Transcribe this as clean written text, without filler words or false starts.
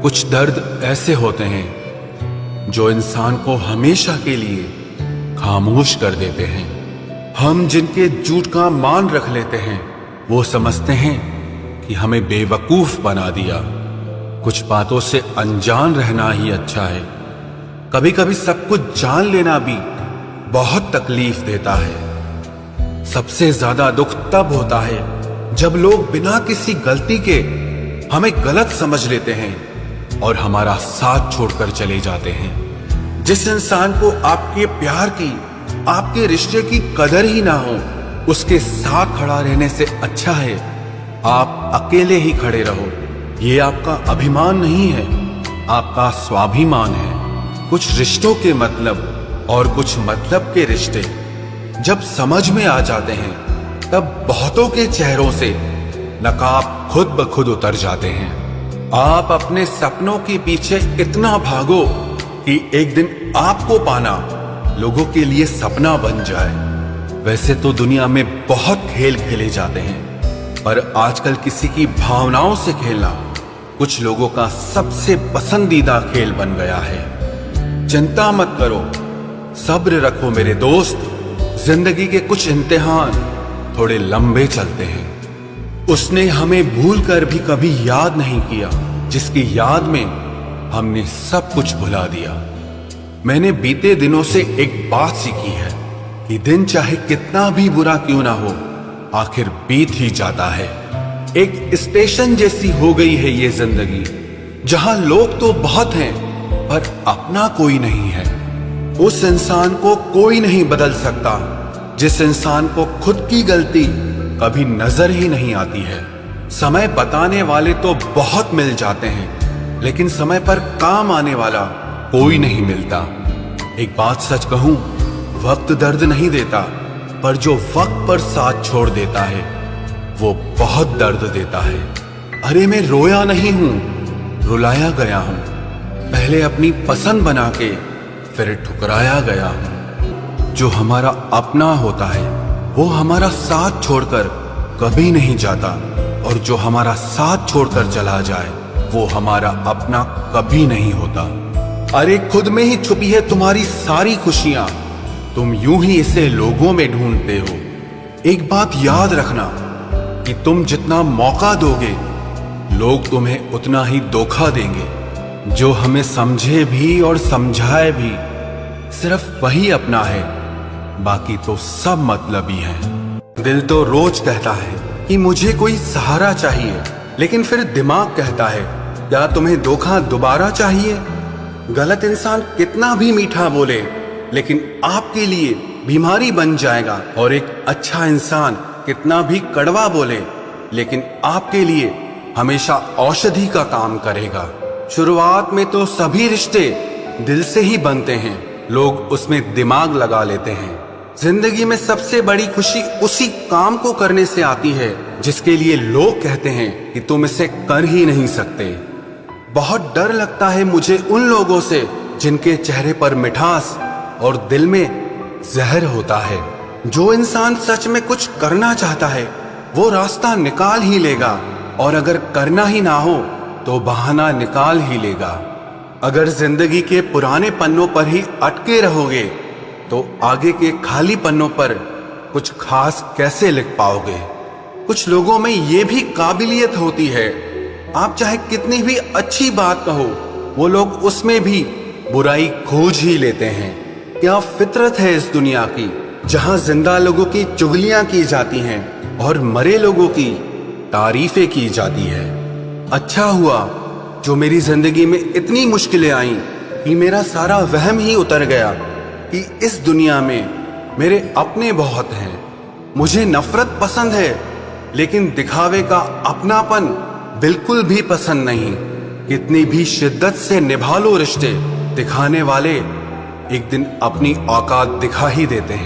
कुछ दर्द ऐसे होते हैं जो इंसान को हमेशा के लिए खामोश कर देते हैं। हम जिनके झूठ का मान रख लेते हैं वो समझते हैं कि हमें बेवकूफ बना दिया। कुछ बातों से अनजान रहना ही अच्छा है। कभी कभी सब कुछ जान लेना भी बहुत तकलीफ देता है। सबसे ज्यादा दुख तब होता है जब लोग बिना किसी गलती के हमें गलत समझ लेते हैं और हमारा साथ छोड़कर चले जाते हैं। जिस इंसान को आपके प्यार की, आपके रिश्ते की कदर ही ना हो, उसके साथ खड़ा रहने से अच्छा है आप अकेले ही खड़े रहो। ये आपका अभिमान नहीं है, आपका स्वाभिमान है। कुछ रिश्तों के मतलब और कुछ मतलब के रिश्ते जब समझ में आ जाते हैं तब बहुतों के चेहरों से नकाब खुद ब खुद उतर जाते हैं। आप अपने सपनों के पीछे इतना भागो कि एक दिन आपको पाना लोगों के लिए सपना बन जाए। वैसे तो दुनिया में बहुत खेल खेले जाते हैं, पर आजकल किसी की भावनाओं से खेलना कुछ लोगों का सबसे पसंदीदा खेल बन गया है। चिंता मत करो, सब्र रखो मेरे दोस्त। जिंदगी के कुछ इम्तिहान थोड़े लंबे चलते हैं। उसने हमें भूल कर भी कभी याद नहीं किया, जिसकी याद में हमने सब कुछ भुला दिया। मैंने बीते दिनों से एक बात सीखी है कि दिन चाहे कितना भी बुरा क्यों ना हो, आखिर बीत ही जाता है। एक स्टेशन जैसी हो गई है ये जिंदगी, जहां लोग तो बहुत हैं पर अपना कोई नहीं है। उस इंसान को कोई नहीं बदल सकता जिस इंसान को खुद की गलती कभी नजर ही नहीं आती है। समय बताने वाले तो बहुत मिल जाते हैं, लेकिन समय पर काम आने वाला कोई नहीं मिलता। एक बात सच कहूं, वक्त दर्द नहीं देता, पर जो वक्त पर साथ छोड़ देता है वो बहुत दर्द देता है। अरे मैं रोया नहीं हूं, रुलाया गया हूं। पहले अपनी पसंद बना के फिर ठुकराया गया हूं। जो हमारा अपना होता है वो हमारा साथ छोड़कर कभी नहीं जाता, और जो हमारा साथ छोड़कर चला जाए वो हमारा अपना कभी नहीं होता। अरे खुद में ही छुपी है तुम्हारी सारी खुशियां, तुम यूं ही इसे लोगों में ढूंढते हो। एक बात याद रखना कि तुम जितना मौका दोगे लोग तुम्हें उतना ही धोखा देंगे। जो हमें समझे भी और समझाए भी सिर्फ वही अपना है, बाकी तो सब मतलबी है। दिल तो रोज कहता है कि मुझे कोई सहारा चाहिए, लेकिन फिर दिमाग कहता है क्या तुम्हें धोखा दोबारा चाहिए। गलत इंसान कितना भी मीठा बोले लेकिन आपके लिए बीमारी बन जाएगा, और एक अच्छा इंसान कितना भी कड़वा बोले लेकिन आपके लिए हमेशा औषधि का काम करेगा। शुरुआत में तो सभी रिश्ते दिल से ही बनते हैं, लोग उसमें दिमाग लगा लेते हैं। जिंदगी में सबसे बड़ी खुशी उसी काम को करने से आती है जिसके लिए लोग कहते हैं कि तुम इसे कर ही नहीं सकते। बहुत डर लगता है मुझे उन लोगों से जिनके चेहरे पर मिठास और दिल में जहर होता है। जो इंसान सच में कुछ करना चाहता है वो रास्ता निकाल ही लेगा, और अगर करना ही ना हो तो बहाना निकाल ही लेगा। अगर जिंदगी के पुराने पन्नों पर ही अटके रहोगे तो आगे के खाली पन्नों पर कुछ खास कैसे लिख पाओगे। कुछ लोगों में ये भी काबिलियत होती है, आप चाहे कितनी भी अच्छी बात कहो वो लोग उसमें भी बुराई खोज ही लेते हैं। क्या फितरत है इस दुनिया की, जहां जिंदा लोगों की चुगलियां की जाती हैं और मरे लोगों की तारीफें की जाती है। अच्छा हुआ जो मेरी जिंदगी में इतनी मुश्किलें आईं कि मेरा सारा वहम ही उतर गया कि इस दुनिया में मेरे अपने बहुत हैं। मुझे नफरत पसंद है, लेकिन दिखावे का अपनापन बिल्कुल भी पसंद नहीं। कितनी भी शिद्दत से निभा लो रिश्ते, दिखाने वाले एक दिन अपनी औकात दिखा ही देते हैं।